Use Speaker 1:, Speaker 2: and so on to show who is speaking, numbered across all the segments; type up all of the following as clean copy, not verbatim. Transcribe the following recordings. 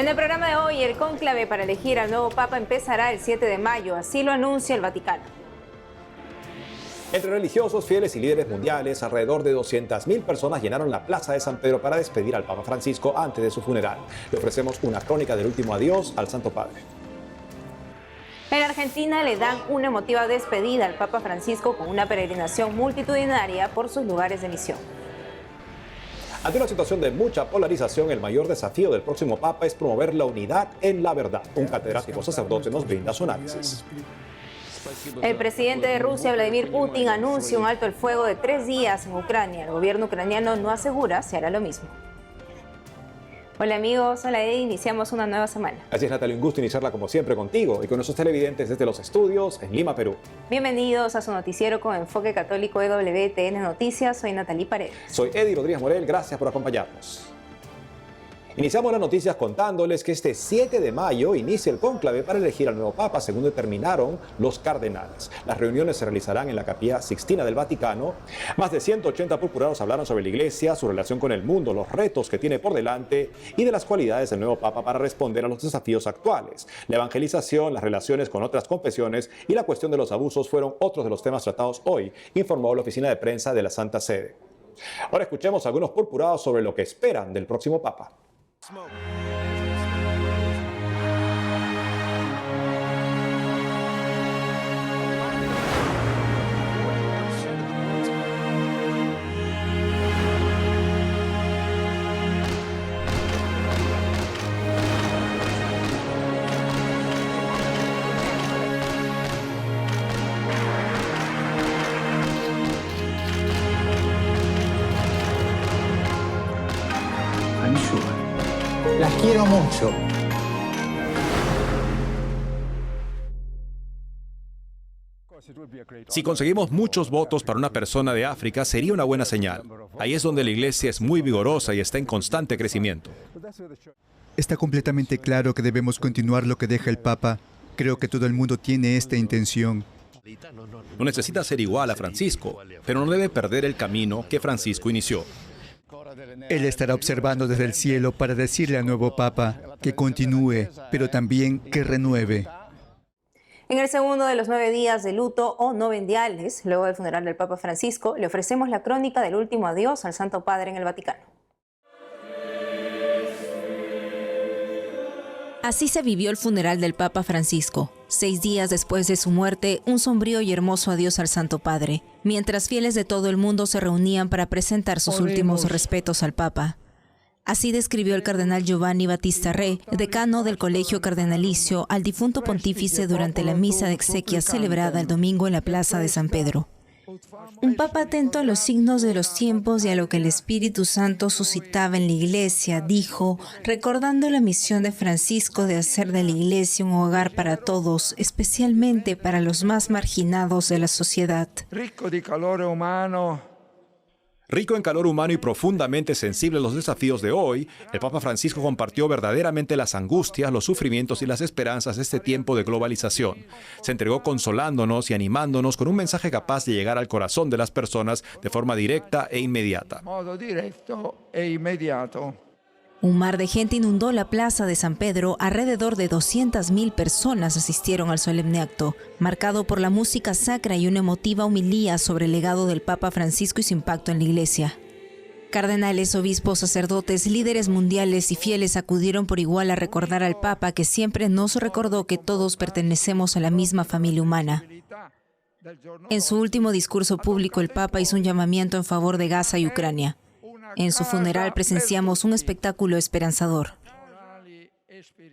Speaker 1: En el programa de hoy, el cónclave para elegir al nuevo Papa empezará el 7 de mayo, así lo anuncia el Vaticano.
Speaker 2: Entre religiosos, fieles y líderes mundiales, alrededor de 200.000 personas llenaron la Plaza de San Pedro para despedir al Papa Francisco antes de su funeral. Le ofrecemos una crónica del último adiós al Santo Padre.
Speaker 1: En Argentina le dan una emotiva despedida al Papa Francisco con una peregrinación multitudinaria por sus lugares de misión.
Speaker 2: Ante una situación de mucha polarización, el mayor desafío del próximo Papa es promover la unidad en la verdad. Un catedrático sacerdote nos brinda su análisis.
Speaker 1: El presidente de Rusia, Vladimir Putin, anuncia un alto el fuego de 3 días en Ucrania. El gobierno ucraniano no asegura si hará lo mismo. Hola amigos, hola Eddie, iniciamos una nueva semana.
Speaker 2: Así es, Natalia, un gusto iniciarla como siempre contigo y con nuestros televidentes desde los estudios en Lima, Perú.
Speaker 1: Bienvenidos a su noticiero con enfoque católico EWTN Noticias. Soy Natalie Paredes.
Speaker 2: Soy Eddie Rodríguez Morel, gracias por acompañarnos. Iniciamos las noticias contándoles que este 7 de mayo inicia el cónclave para elegir al nuevo Papa, según determinaron los cardenales. Las reuniones se realizarán en la Capilla Sixtina del Vaticano. Más de 180 purpurados hablaron sobre la Iglesia, su relación con el mundo, los retos que tiene por delante y de las cualidades del nuevo Papa para responder a los desafíos actuales. La evangelización, las relaciones con otras confesiones y la cuestión de los abusos fueron otros de los temas tratados hoy, informó la oficina de prensa de la Santa Sede. Ahora escuchemos a algunos purpurados sobre lo que esperan del próximo Papa.
Speaker 3: Las quiero mucho.
Speaker 4: Si conseguimos muchos votos para una persona de África, sería una buena señal. Ahí es donde la Iglesia es muy vigorosa y está en constante crecimiento.
Speaker 5: Está completamente claro que debemos continuar lo que deja el Papa. Creo que todo el mundo tiene esta intención.
Speaker 4: No necesita ser igual a Francisco, pero no debe perder el camino que Francisco inició.
Speaker 5: Él estará observando desde el cielo para decirle al nuevo Papa que continúe, pero también que renueve.
Speaker 1: En el segundo de los 9 días de luto o novendiales, luego del funeral del Papa Francisco, le ofrecemos la crónica del último adiós al Santo Padre en el Vaticano.
Speaker 6: Así se vivió el funeral del Papa Francisco. 6 días después de su muerte, un sombrío y hermoso adiós al Santo Padre, mientras fieles de todo el mundo se reunían para presentar sus últimos respetos al Papa. Así describió el cardenal Giovanni Battista Re, decano del Colegio Cardenalicio, al difunto pontífice durante la misa de exequias celebrada el domingo en la Plaza de San Pedro. Un papa atento a los signos de los tiempos y a lo que el Espíritu Santo suscitaba en la Iglesia, dijo, recordando la misión de Francisco de hacer de la Iglesia un hogar para todos, especialmente para los más marginados de la sociedad.
Speaker 4: Rico en calor humano y profundamente sensible a los desafíos de hoy, el Papa Francisco compartió verdaderamente las angustias, los sufrimientos y las esperanzas de este tiempo de globalización. Se entregó consolándonos y animándonos con un mensaje capaz de llegar al corazón de las personas de forma directa e inmediata.
Speaker 6: Un mar de gente inundó la plaza de San Pedro. Alrededor de 200.000 personas asistieron al solemne acto, marcado por la música sacra y una emotiva homilía sobre el legado del Papa Francisco y su impacto en la Iglesia. Cardenales, obispos, sacerdotes, líderes mundiales y fieles acudieron por igual a recordar al Papa, que siempre nos recordó que todos pertenecemos a la misma familia humana. En su último discurso público, el Papa hizo un llamamiento en favor de Gaza y Ucrania. En su funeral presenciamos un espectáculo esperanzador.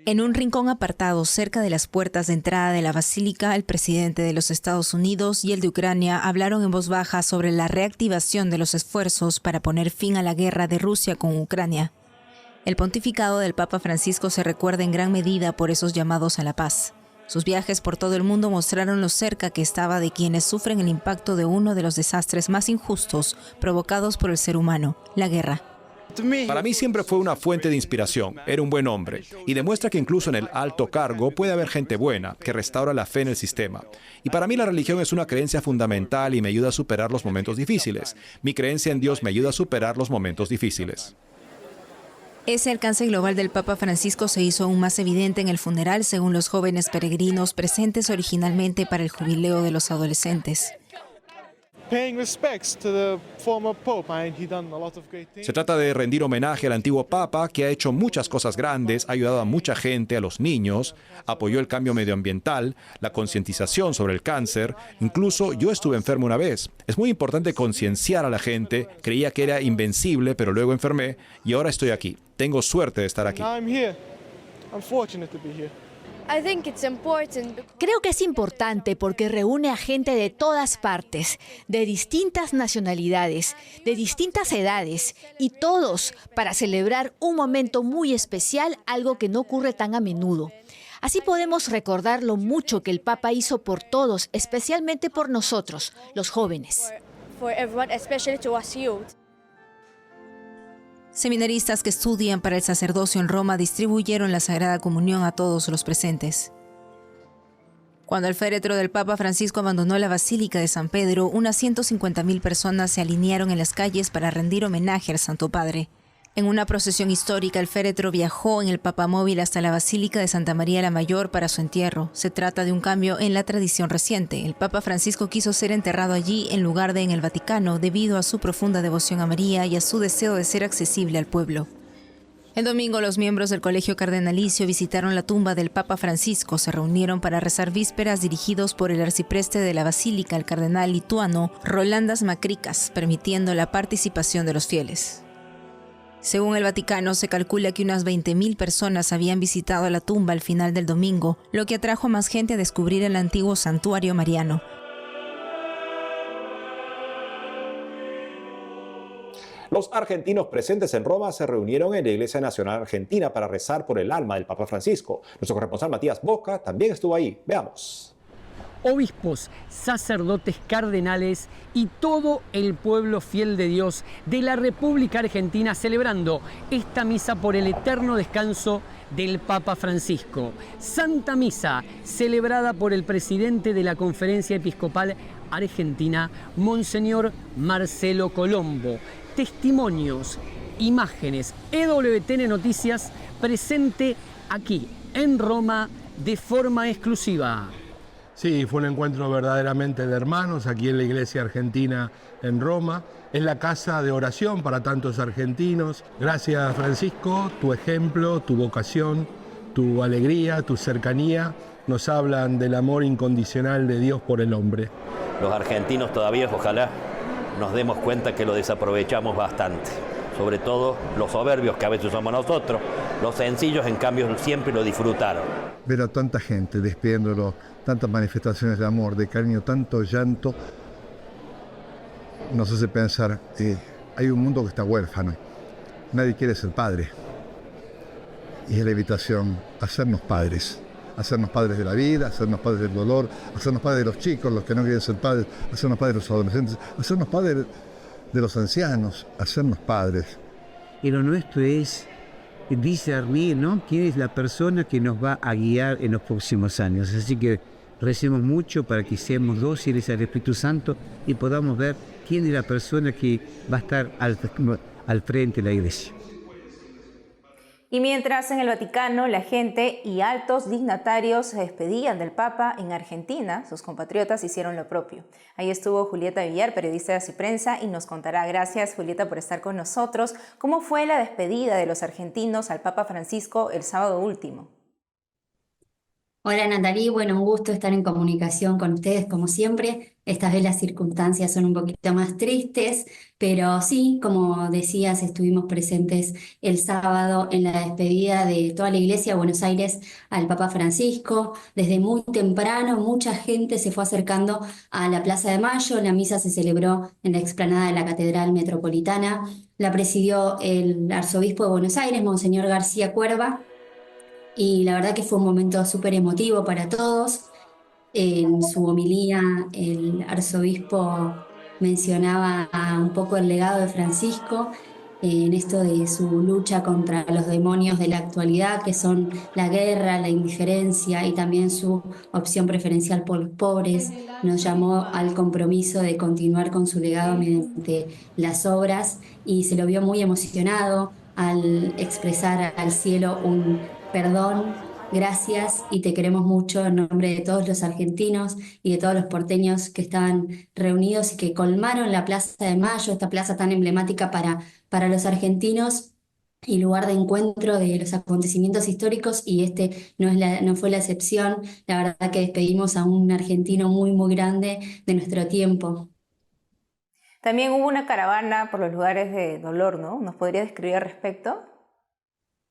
Speaker 6: En un rincón apartado cerca de las puertas de entrada de la basílica, el presidente de los Estados Unidos y el de Ucrania hablaron en voz baja sobre la reactivación de los esfuerzos para poner fin a la guerra de Rusia con Ucrania. El pontificado del Papa Francisco se recuerda en gran medida por esos llamados a la paz. Sus viajes por todo el mundo mostraron lo cerca que estaba de quienes sufren el impacto de uno de los desastres más injustos provocados por el ser humano, la guerra.
Speaker 4: Para mí siempre fue una fuente de inspiración. Era un buen hombre y demuestra que incluso en el alto cargo puede haber gente buena que restaura la fe en el sistema. Y para mí la religión es una creencia fundamental y me ayuda a superar los momentos difíciles. Mi creencia en Dios me ayuda a superar los momentos difíciles.
Speaker 6: Ese alcance global del Papa Francisco se hizo aún más evidente en el funeral, según los jóvenes peregrinos presentes originalmente para el jubileo de los adolescentes.
Speaker 4: Se trata de rendir homenaje al antiguo Papa, que ha hecho muchas cosas grandes, ha ayudado a mucha gente, a los niños, apoyó el cambio medioambiental, la concientización sobre el cáncer. Incluso yo estuve enfermo una vez. Es muy importante concienciar a la gente. Creía que era invencible, pero luego enfermé y ahora estoy aquí. Tengo suerte de estar aquí.
Speaker 7: Creo que es importante porque reúne a gente de todas partes, de distintas nacionalidades, de distintas edades, y todos para celebrar un momento muy especial, algo que no ocurre tan a menudo. Así podemos recordar lo mucho que el Papa hizo por todos, especialmente por nosotros, los jóvenes.
Speaker 6: Seminaristas que estudian para el sacerdocio en Roma distribuyeron la Sagrada Comunión a todos los presentes. Cuando el féretro del Papa Francisco abandonó la Basílica de San Pedro, unas 150.000 personas se alinearon en las calles para rendir homenaje al Santo Padre. En una procesión histórica, el féretro viajó en el papamóvil hasta la Basílica de Santa María la Mayor para su entierro. Se trata de un cambio en la tradición reciente. El Papa Francisco quiso ser enterrado allí en lugar de en el Vaticano, debido a su profunda devoción a María y a su deseo de ser accesible al pueblo. El domingo, los miembros del Colegio Cardenalicio visitaron la tumba del Papa Francisco. Se reunieron para rezar vísperas dirigidos por el arcipreste de la Basílica, el cardenal lituano Rolandas Makrickas, permitiendo la participación de los fieles. Según el Vaticano, se calcula que unas 20.000 personas habían visitado la tumba al final del domingo, lo que atrajo a más gente a descubrir el antiguo santuario mariano.
Speaker 2: Los argentinos presentes en Roma se reunieron en la Iglesia Nacional Argentina para rezar por el alma del Papa Francisco. Nuestro corresponsal Matías Boca también estuvo ahí. Veamos.
Speaker 8: Obispos, sacerdotes, cardenales y todo el pueblo fiel de Dios de la República Argentina celebrando esta misa por el eterno descanso del Papa Francisco. Santa Misa, celebrada por el presidente de la Conferencia Episcopal Argentina, Monseñor Marcelo Colombo. Testimonios, imágenes, EWTN Noticias presente aquí en Roma de forma exclusiva.
Speaker 9: Sí, fue un encuentro verdaderamente de hermanos aquí en la Iglesia Argentina en Roma. Es la casa de oración para tantos argentinos. Gracias, Francisco, tu ejemplo, tu vocación, tu alegría, tu cercanía nos hablan del amor incondicional de Dios por el hombre.
Speaker 10: Los argentinos todavía, ojalá, nos demos cuenta que lo desaprovechamos bastante. Sobre todo los soberbios, que a veces somos nosotros. Los sencillos, en cambio, siempre lo disfrutaron.
Speaker 11: Ver a tanta gente despidiéndolo, tantas manifestaciones de amor, de cariño, tanto llanto, nos hace pensar, hay un mundo que está huérfano. Nadie quiere ser padre. Y es la invitación a hacernos padres de la vida, hacernos padres del dolor, hacernos padres de los chicos, los que no quieren ser padres, hacernos padres de los adolescentes, hacernos padres de los ancianos, hacernos padres.
Speaker 12: Y lo nuestro es discernir, ¿no?, quién es la persona que nos va a guiar en los próximos años. Así que recemos mucho para que seamos dóciles al Espíritu Santo y podamos ver quién es la persona que va a estar al frente de la Iglesia.
Speaker 1: Y mientras en el Vaticano la gente y altos dignatarios se despedían del Papa, en Argentina sus compatriotas hicieron lo propio. Ahí estuvo Julieta Villar, periodista de Asiprensa, y nos contará. Gracias, Julieta, por estar con nosotros. ¿Cómo fue la despedida de los argentinos al Papa Francisco el sábado último?
Speaker 13: Hola Natalie, bueno, un gusto estar en comunicación con ustedes como siempre. Esta vez las circunstancias son un poquito más tristes, pero sí, como decías, estuvimos presentes el sábado en la despedida de toda la Iglesia de Buenos Aires al Papa Francisco. Desde muy temprano mucha gente se fue acercando a la Plaza de Mayo. La misa se celebró en la explanada de la Catedral Metropolitana. La presidió el arzobispo de Buenos Aires, Monseñor García Cuerva. Y la verdad que fue un momento súper emotivo para todos. En su homilía, el arzobispo mencionaba un poco el legado de Francisco en esto de su lucha contra los demonios de la actualidad, que son la guerra, la indiferencia y también su opción preferencial por los pobres. Nos llamó al compromiso de continuar con su legado mediante las obras y se lo vio muy emocionado. al expresar al cielo un perdón, gracias y te queremos mucho en nombre de todos los argentinos y de todos los porteños que estaban reunidos y que colmaron la Plaza de Mayo, esta plaza tan emblemática para los argentinos y lugar de encuentro de los acontecimientos históricos, y este no fue la excepción. La verdad que despedimos a un argentino muy, muy grande de nuestro tiempo.
Speaker 1: También hubo una caravana por los lugares de dolor, ¿no? ¿Nos podría describir al respecto?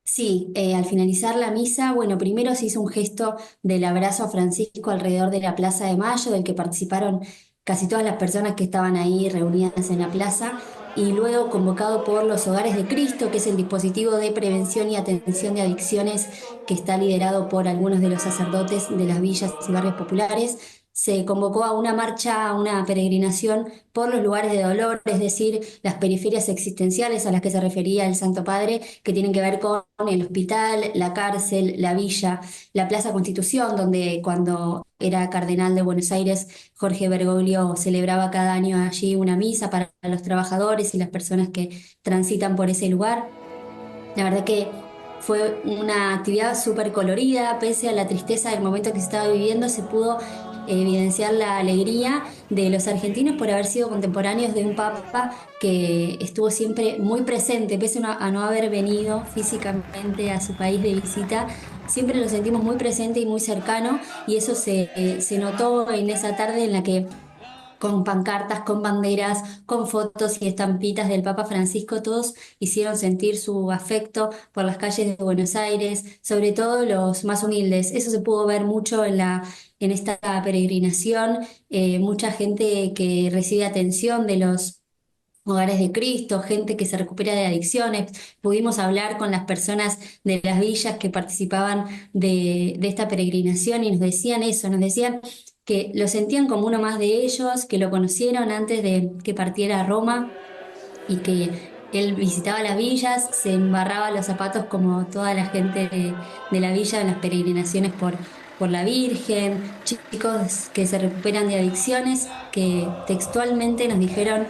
Speaker 13: Sí, al finalizar la misa, bueno, primero se hizo un gesto del abrazo a Francisco alrededor de la Plaza de Mayo, del que participaron casi todas las personas que estaban ahí reunidas en la plaza, y luego convocado por los Hogares de Cristo, que es el dispositivo de prevención y atención de adicciones que está liderado por algunos de los sacerdotes de las villas y barrios populares. Se convocó a una marcha, a una peregrinación por los lugares de dolor, es decir, las periferias existenciales a las que se refería el Santo Padre, que tienen que ver con el hospital, la cárcel, la villa, la Plaza Constitución, donde cuando era cardenal de Buenos Aires, Jorge Bergoglio celebraba cada año allí una misa para los trabajadores y las personas que transitan por ese lugar. La verdad que fue una actividad súper colorida, pese a la tristeza del momento que se estaba viviendo, se pudo evidenciar la alegría de los argentinos por haber sido contemporáneos de un papa que estuvo siempre muy presente, pese a no haber venido físicamente a su país de visita. Siempre lo sentimos muy presente y muy cercano, y eso se notó en esa tarde en la que, con pancartas, con banderas, con fotos y estampitas del Papa Francisco, todos hicieron sentir su afecto por las calles de Buenos Aires, sobre todo los más humildes. Eso se pudo ver mucho en esta peregrinación, mucha gente que recibe atención de los Hogares de Cristo, gente que se recupera de adicciones. Pudimos hablar con las personas de las villas que participaban de esta peregrinación y nos decían eso, nos decían que lo sentían como uno más de ellos, que lo conocieron antes de que partiera a Roma y que él visitaba las villas, se embarraba los zapatos como toda la gente de la villa en las peregrinaciones por la Virgen, chicos que se recuperan de adicciones, que textualmente nos dijeron: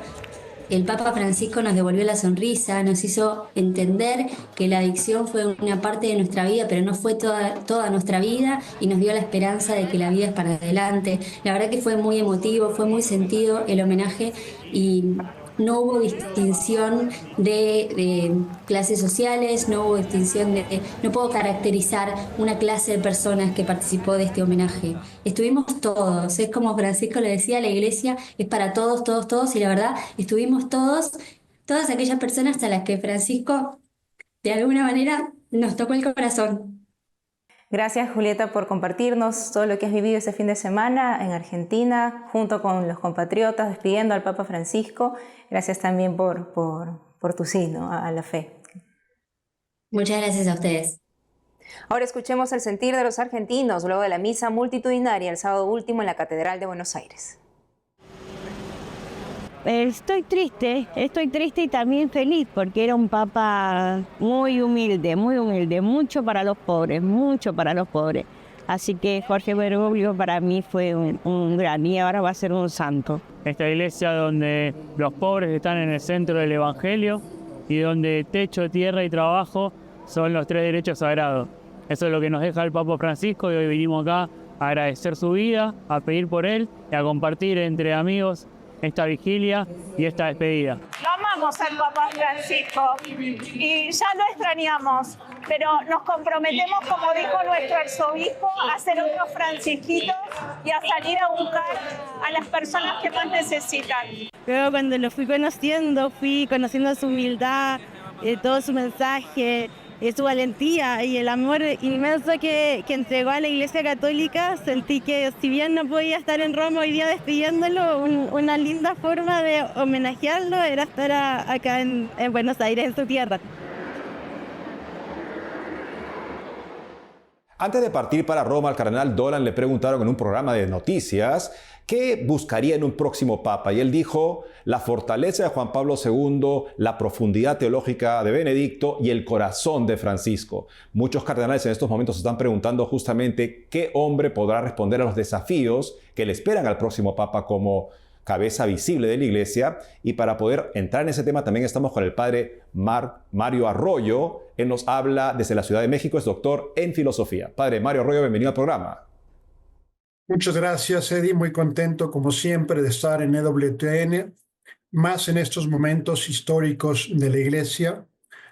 Speaker 13: el Papa Francisco nos devolvió la sonrisa, nos hizo entender que la adicción fue una parte de nuestra vida, pero no fue toda nuestra vida, y nos dio la esperanza de que la vida es para adelante. La verdad que fue muy emotivo, fue muy sentido el homenaje, y no hubo distinción de clases sociales, no hubo distinción no puedo caracterizar una clase de personas que participó de este homenaje. Estuvimos todos, es como Francisco le decía, la iglesia es para todos, todos, todos, y la verdad, estuvimos todos, todas aquellas personas a las que Francisco, de alguna manera, nos tocó el corazón.
Speaker 1: Gracias, Julieta, por compartirnos todo lo que has vivido este fin de semana en Argentina, junto con los compatriotas, despidiendo al Papa Francisco. Gracias también por tu sí, ¿no?, a la fe.
Speaker 13: Muchas gracias a ustedes.
Speaker 1: Ahora escuchemos el sentir de los argentinos luego de la misa multitudinaria el sábado último en la Catedral de Buenos Aires.
Speaker 14: Estoy triste y también feliz, porque era un papa muy humilde, mucho para los pobres. Así que Jorge Bergoglio para mí fue un gran, y ahora va a ser un santo.
Speaker 15: Esta iglesia donde los pobres están en el centro del Evangelio y donde techo, tierra y trabajo son los 3 derechos sagrados. Eso es lo que nos deja el Papa Francisco, y hoy vinimos acá a agradecer su vida, a pedir por él y a compartir entre amigos esta vigilia y esta despedida.
Speaker 16: Lo amamos al Papa Francisco y ya lo extrañamos, pero nos comprometemos, como dijo nuestro arzobispo, a ser otros francisquitos y a salir a buscar a las personas que más necesitan.
Speaker 14: Luego, cuando lo fui conociendo su humildad, todo su mensaje, su valentía y el amor inmenso que entregó a la Iglesia Católica, sentí que, si bien no podía estar en Roma hoy día despidiéndolo, una linda forma de homenajearlo era estar acá en Buenos Aires, en su tierra.
Speaker 2: Antes de partir para Roma, al cardenal Dolan le preguntaron en un programa de noticias qué buscaría en un próximo papa, y él dijo: la fortaleza de Juan Pablo II, la profundidad teológica de Benedicto y el corazón de Francisco. Muchos cardenales en estos momentos se están preguntando justamente qué hombre podrá responder a los desafíos que le esperan al próximo papa como cabeza visible de la Iglesia. Y para poder entrar en ese tema también estamos con el padre Mario Arroyo. Él nos habla desde la Ciudad de México, es doctor en filosofía. Padre Mario Arroyo, bienvenido al programa.
Speaker 17: Muchas gracias, Eddie. Muy contento, como siempre, de estar en EWTN, más en estos momentos históricos de la Iglesia,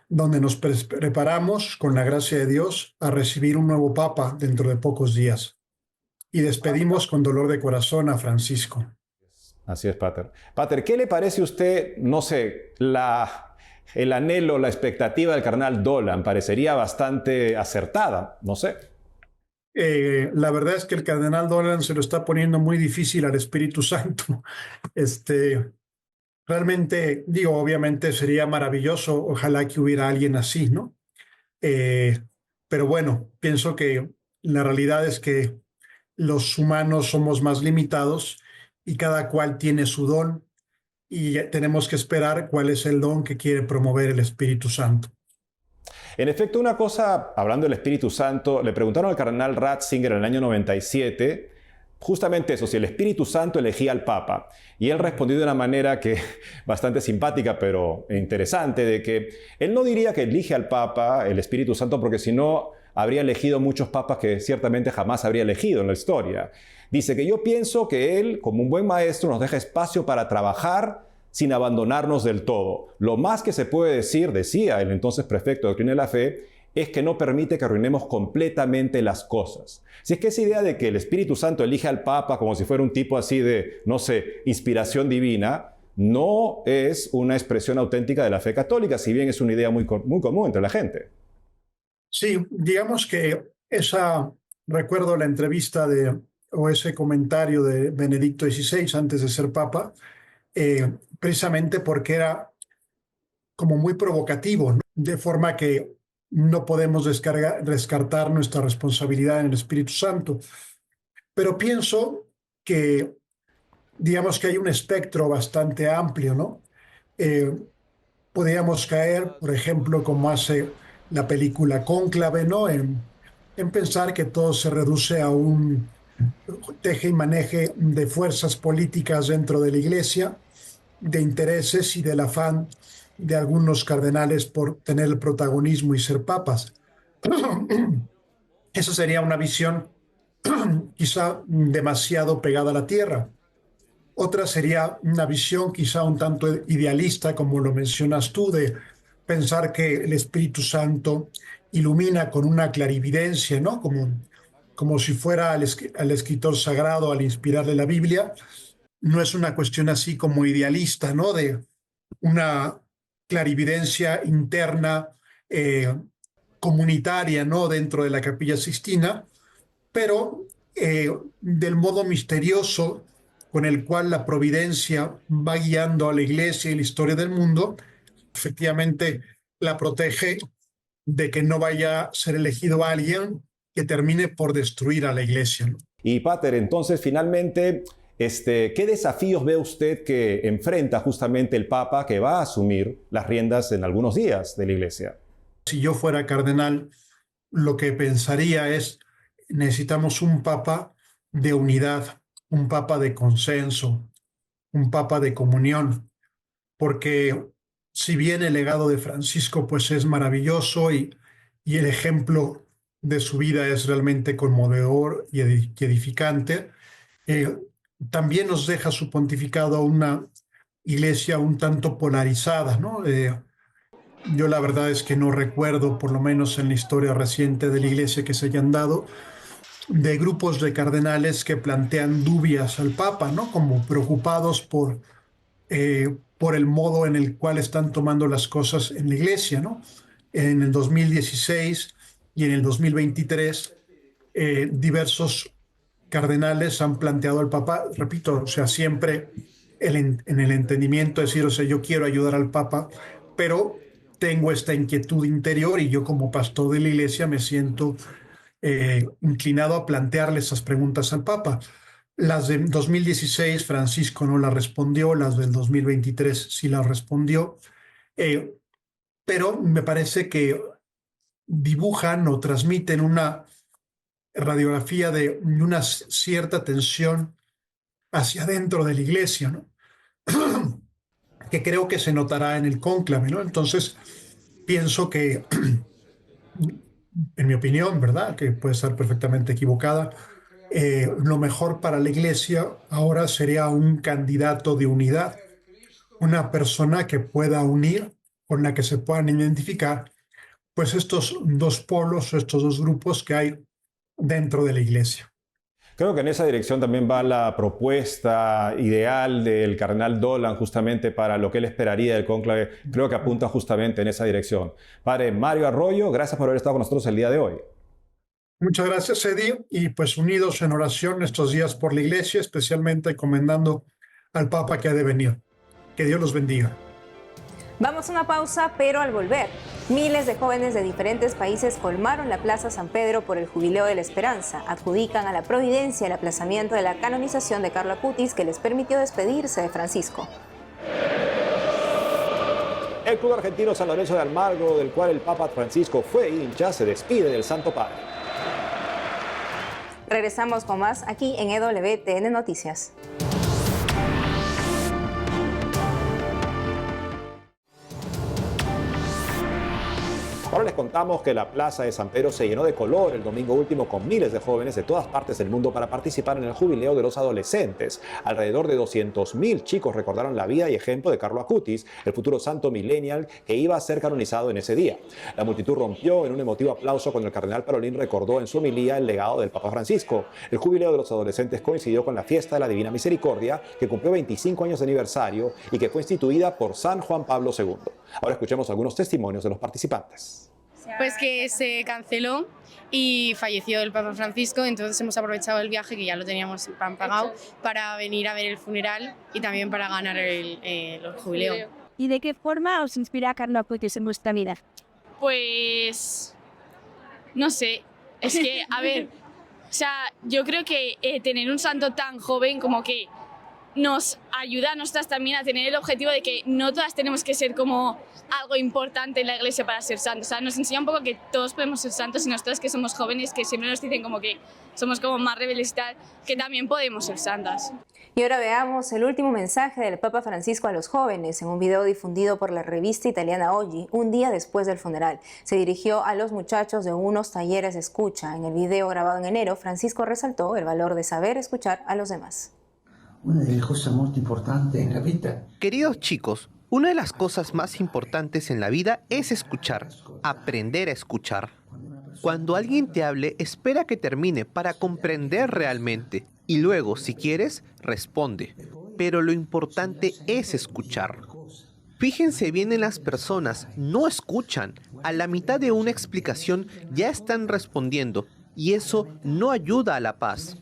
Speaker 17: donde nos preparamos, con la gracia de Dios, a recibir un nuevo Papa dentro de pocos días. Y despedimos con dolor de corazón a Francisco.
Speaker 2: Así es, Pater. Pater, ¿qué le parece a usted, no sé, el anhelo, la expectativa del cardenal Dolan? Parecería bastante acertada, no sé.
Speaker 17: La verdad es que el cardenal Dolan se lo está poniendo muy difícil al Espíritu Santo. Realmente, digo, obviamente sería maravilloso, ojalá que hubiera alguien así, ¿no? Pero bueno, pienso que la realidad es que los humanos somos más limitados y cada cual tiene su don y tenemos que esperar cuál es el don que quiere promover el Espíritu Santo.
Speaker 2: En efecto, una cosa, hablando del Espíritu Santo, le preguntaron al cardenal Ratzinger en el año 97, justamente eso, si el Espíritu Santo elegía al Papa. Y él respondió de una manera que bastante simpática, pero interesante, de que él no diría que elige al Papa, el Espíritu Santo, porque si no, habría elegido muchos papas que ciertamente jamás habría elegido en la historia. Dice que yo pienso que él, como un buen maestro, nos deja espacio para trabajar sin abandonarnos del todo. Lo más que se puede decir, decía el entonces prefecto de Doctrina de la Fe, es que no permite que arruinemos completamente las cosas. Si es que esa idea de que el Espíritu Santo elige al Papa como si fuera un tipo así de, no sé, inspiración divina, no es una expresión auténtica de la fe católica, si bien es una idea muy común entre la gente.
Speaker 17: Sí, digamos que recuerdo la entrevista o ese comentario de Benedicto XVI antes de ser Papa, precisamente porque era como muy provocativo, ¿no? De forma que no podemos descartar nuestra responsabilidad en el Espíritu Santo. Pero pienso que, digamos que hay un espectro bastante amplio, ¿no? Podríamos caer, por ejemplo, como hace la película Cónclave, ¿no? En pensar que todo se reduce a un teje y maneje de fuerzas políticas dentro de la Iglesia, de intereses y del afán de algunos cardenales por tener el protagonismo y ser papas. Esa sería una visión quizá demasiado pegada a la tierra. Otra sería una visión quizá un tanto idealista, como lo mencionas tú, de pensar que el Espíritu Santo ilumina con una clarividencia, ¿no? Como si fuera al escritor sagrado al inspirarle la Biblia. No es una cuestión así como idealista, ¿no? De una clarividencia interna comunitaria, ¿no? Dentro de la Capilla Sixtina, pero del modo misterioso con el cual la providencia va guiando a la Iglesia y la historia del mundo, efectivamente la protege de que no vaya a ser elegido alguien que termine por destruir a la Iglesia, ¿no?
Speaker 2: Y Pater, entonces finalmente, ¿qué desafíos ve usted que enfrenta justamente el Papa que va a asumir las riendas en algunos días de la Iglesia?
Speaker 17: Si yo fuera cardenal, lo que pensaría es, necesitamos un Papa de unidad, un Papa de consenso, un Papa de comunión, porque si bien el legado de Francisco pues es maravilloso y el ejemplo de su vida es realmente conmovedor y edificante, también nos deja su pontificado una iglesia un tanto polarizada, ¿no? Yo la verdad es que no recuerdo, por lo menos en la historia reciente de la iglesia que se hayan dado, de grupos de cardenales que plantean dubias al Papa, ¿no? Como preocupados por el modo en el cual están tomando las cosas en la iglesia, ¿no? En el 2016 y en el 2023, diversos cardenales han planteado al Papa, repito, o sea, siempre en el entendimiento, es decir, o sea, yo quiero ayudar al Papa, pero tengo esta inquietud interior y yo como pastor de la iglesia me siento inclinado a plantearle esas preguntas al Papa. Las de 2016 Francisco no las respondió, las del 2023 sí las respondió, pero me parece que dibujan o transmiten una radiografía de una cierta tensión hacia adentro de la iglesia, ¿no? Que creo que se notará en el cónclave, ¿no? Entonces, pienso que, en mi opinión, ¿verdad?, que puede estar perfectamente equivocada, lo mejor para la iglesia ahora sería un candidato de unidad, una persona que pueda unir, con la que se puedan identificar, pues estos dos polos, estos dos grupos que hay dentro de la iglesia.
Speaker 2: Creo que en esa dirección también va la propuesta ideal del cardenal Dolan justamente para lo que él esperaría del cónclave. Creo que apunta justamente en esa dirección. Padre Mario Arroyo, gracias por haber estado con nosotros el día de hoy.
Speaker 17: Muchas gracias, Eddie, y pues unidos en oración estos días por la iglesia, especialmente encomendando al Papa que ha de venir. Que Dios los bendiga.
Speaker 1: Vamos a una pausa, pero al volver, miles de jóvenes de diferentes países colmaron la Plaza San Pedro por el Jubileo de la Esperanza. Adjudican a la providencia el aplazamiento de la canonización de Carlo Acutis, que les permitió despedirse de Francisco.
Speaker 2: El club argentino San Lorenzo de Almagro, del cual el Papa Francisco fue hincha, se despide del Santo Padre.
Speaker 1: Regresamos con más aquí en EWTN Noticias.
Speaker 2: Ahora les contamos que la Plaza de San Pedro se llenó de color el domingo último con miles de jóvenes de todas partes del mundo para participar en el jubileo de los adolescentes. Alrededor de 200.000 chicos recordaron la vida y ejemplo de Carlo Acutis, el futuro santo millennial que iba a ser canonizado en ese día. La multitud rompió en un emotivo aplauso cuando el cardenal Parolin recordó en su homilía el legado del Papa Francisco. El jubileo de los adolescentes coincidió con la fiesta de la Divina Misericordia, que cumplió 25 años de aniversario y que fue instituida por San Juan Pablo II. Ahora escuchemos algunos testimonios de los participantes.
Speaker 18: Pues que se canceló y falleció el Papa Francisco, entonces hemos aprovechado el viaje, que ya lo teníamos pagado, para venir a ver el funeral y también para ganar el jubileo.
Speaker 14: ¿Y de qué forma os inspira Carlo Acutis en vuestra vida?
Speaker 18: Pues no sé, es que, a ver, o sea, yo creo que tener un santo tan joven como que nos ayuda a nosotras también a tener el objetivo de que no todas tenemos que ser como algo importante en la iglesia para ser santos. O sea, nos enseña un poco que todos podemos ser santos y nosotras que somos jóvenes, que siempre nos dicen como que somos como más rebeldes y tal, que también podemos ser santas.
Speaker 1: Y ahora veamos el último mensaje del Papa Francisco a los jóvenes en un video difundido por la revista italiana Oggi, un día después del funeral. Se dirigió a los muchachos de unos talleres de escucha. En el video grabado en enero, Francisco resaltó el valor de saber escuchar a los demás.
Speaker 19: Una de las cosas más importantes en la vida. Queridos chicos, una de las cosas más importantes en la vida es escuchar, aprender a escuchar. Cuando alguien te hable, espera que termine para comprender realmente y luego, si quieres, responde. Pero lo importante es escuchar. Fíjense bien en las personas, no escuchan. A la mitad de una explicación ya están respondiendo y eso no ayuda a la paz.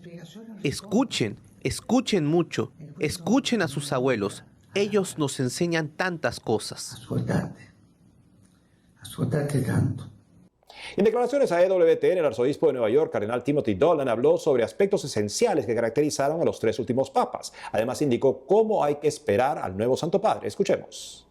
Speaker 19: Escuchen. Escuchen mucho, escuchen a sus abuelos. Ellos nos enseñan tantas cosas.
Speaker 2: Ascoltate tanto. En declaraciones a EWTN, el arzobispo de Nueva York, cardenal Timothy Dolan, habló sobre aspectos esenciales que caracterizaron a los tres últimos papas. Además, indicó cómo hay que esperar al nuevo Santo Padre. Escuchemos.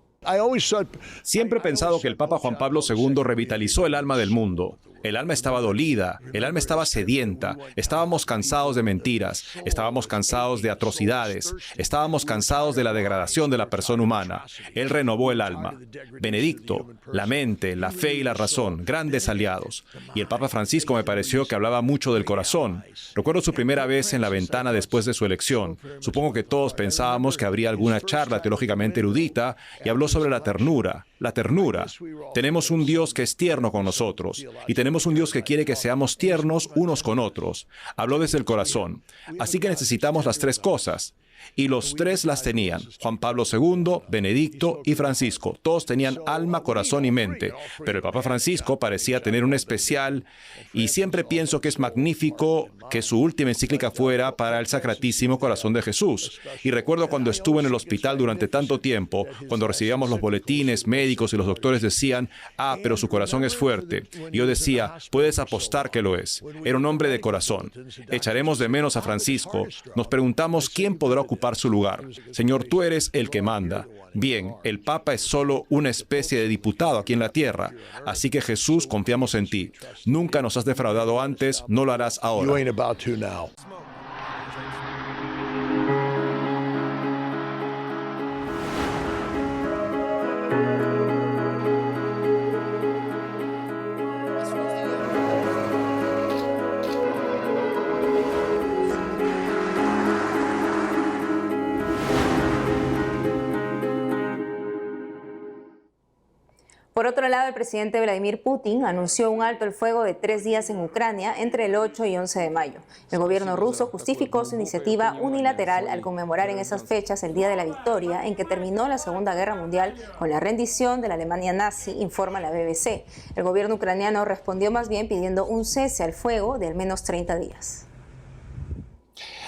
Speaker 4: Siempre he pensado que el Papa Juan Pablo II revitalizó el alma del mundo. El alma estaba dolida, el alma estaba sedienta, estábamos cansados de mentiras, estábamos cansados de atrocidades, estábamos cansados de la degradación de la persona humana. Él renovó el alma. Benedicto, la mente, la fe y la razón, grandes aliados. Y el Papa Francisco me pareció que hablaba mucho del corazón. Recuerdo su primera vez en la ventana después de su elección. Supongo que todos pensábamos que habría alguna charla teológicamente erudita y habló sobre la ternura. La ternura. Tenemos un Dios que es tierno con nosotros y tenemos un Dios que quiere que seamos tiernos unos con otros. Habló desde el corazón. Así que necesitamos las tres cosas. Y los tres las tenían. Juan Pablo II, Benedicto y Francisco. Todos tenían alma, corazón y mente. Pero el Papa Francisco parecía tener un especial y siempre pienso que es magnífico que su última encíclica fuera para el Sacratísimo Corazón de Jesús. Y recuerdo cuando estuve en el hospital durante tanto tiempo, cuando recibíamos los boletines médicos y los doctores decían, pero su corazón es fuerte. Y yo decía, puedes apostar que lo es. Era un hombre de corazón. Echaremos de menos a Francisco. Nos preguntamos quién podrá ocupar su lugar. Señor, tú eres el que manda. Bien, el Papa es solo una especie de diputado aquí en la tierra. Así que Jesús, confiamos en ti. Nunca nos has defraudado antes, no lo harás ahora.
Speaker 1: Por otro lado, el presidente Vladimir Putin anunció un alto el fuego de 3 días en Ucrania entre el 8 y 11 de mayo. El gobierno ruso justificó su iniciativa unilateral al conmemorar en esas fechas el Día de la Victoria en que terminó la Segunda Guerra Mundial con la rendición de la Alemania nazi, informa la BBC. El gobierno ucraniano respondió más bien pidiendo un cese al fuego de al menos 30 días.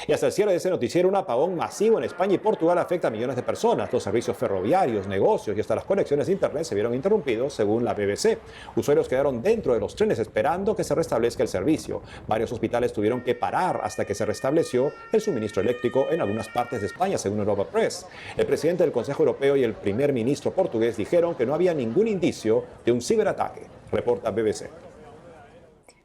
Speaker 2: Y hasta el cierre de ese noticiero, un apagón masivo en España y Portugal afecta a millones de personas. Los servicios ferroviarios, negocios y hasta las conexiones de Internet se vieron interrumpidos, según la BBC. Usuarios quedaron dentro de los trenes esperando que se restablezca el servicio. Varios hospitales tuvieron que parar hasta que se restableció el suministro eléctrico en algunas partes de España, según Europa Press. El presidente del Consejo Europeo y el primer ministro portugués dijeron que no había ningún indicio de un ciberataque, reporta BBC.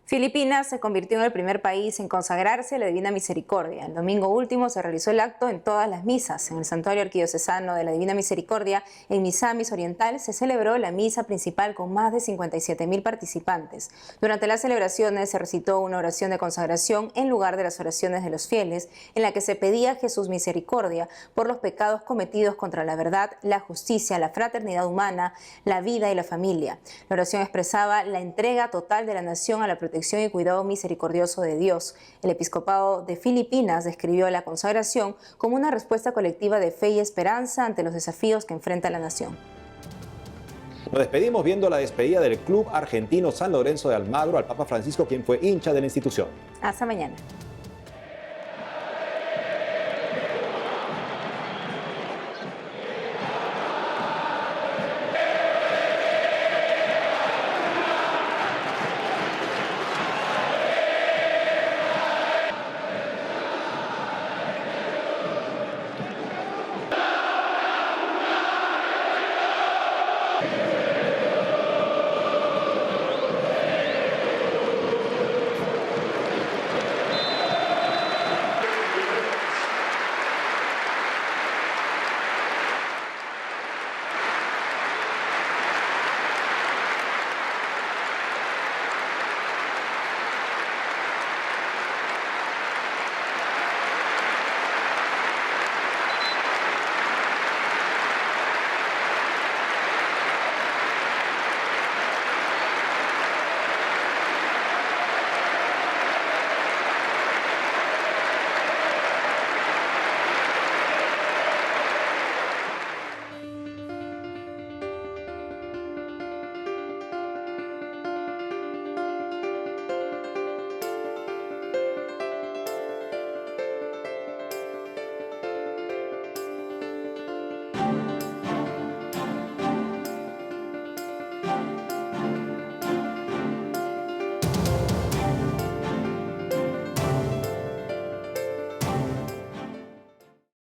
Speaker 1: Filipinas se convirtió en el primer país en consagrarse a la Divina Misericordia. El domingo último se realizó el acto en todas las misas. En el Santuario Arquidiocesano de la Divina Misericordia, en Misamis Oriental, se celebró la misa principal con más de 57,000 participantes. Durante las celebraciones se recitó una oración de consagración en lugar de las oraciones de los fieles, en la que se pedía a Jesús misericordia por los pecados cometidos contra la verdad, la justicia, la fraternidad humana, la vida y la familia. La oración expresaba la entrega total de la nación a la protección y cuidado misericordioso de Dios. El episcopado de Filipinas describió la consagración como una respuesta colectiva de fe y esperanza ante los desafíos que enfrenta la nación.
Speaker 2: Nos despedimos viendo la despedida del club argentino San Lorenzo de Almagro al Papa Francisco, quien fue hincha de la institución.
Speaker 1: Hasta mañana.